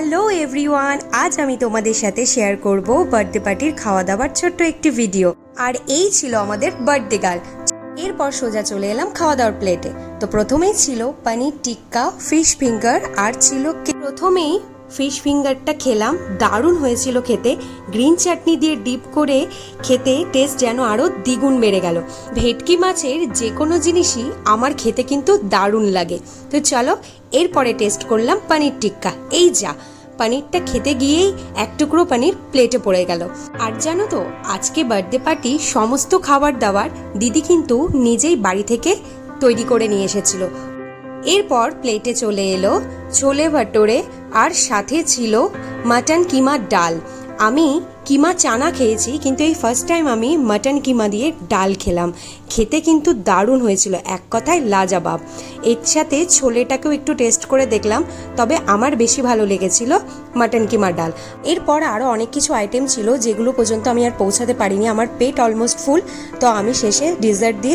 Hello everyone, আজ আমি তোমাদের সাথে শেয়ার করব বার্থডে পার্টির খাওয়া দাওয়ার ছোট্ট একটি ভিডিও। আর এই ছিল আমাদের বার্থডে গার্ল। এরপর সোজা চলে এলাম খাওয়া দাওয়ার প্লেটে। তো প্রথমেই ছিল পনির টিক্কা, ফিশ ফিঙ্গার আর ছিল প্রথমেই ফিশ ফিঙ্গারটা খেলাম, দারুণ হয়েছিল খেতে। গ্রিন চাটনি দিয়ে ডিপ করে খেতে টেস্ট যেন আরও দ্বিগুণ বেড়ে গেল। ভেটকি মাছের যে কোনো জিনিসই আমার খেতে কিন্তু দারুণ লাগে। তো চলো এরপরে টেস্ট করলাম পনির টিক্কা। এই যা, পনিরটা খেতে গিয়েই এক টুকরো পনির প্লেটে পড়ে গেল। আর জানো তো, আজকে বার্থডে পার্টি সমস্ত খাবার দাবার দিদি কিন্তু নিজেই বাড়ি থেকে তৈরি করে নিয়ে এসেছিল। এরপর প্লেটে চলে এলো ছোলে ভাটোরে আর সাথে ছিল মাটন কিমার ডাল। আমি কিমা চানা খেয়েছি, কিন্তু এই ফার্স্ট টাইম আমি মাটন কিমা দিয়ে ডাল খেলাম। খেতে কিন্তু দারুণ হয়েছিল, এক কথায় লাজবাব। এর সাথে ছোলেটাকেও একটু টেস্ট করে দেখলাম, তবে আমার বেশি ভালো লেগেছিল মাটন কিমা ডাল। এরপর আরও অনেক কিছু আইটেম ছিল যেগুলো পর্যন্ত আমি আর পৌঁছাতে পারিনি, আমার পেট অলমোস্ট ফুল। তো আমি শেষে ডিজার্ট দিয়ে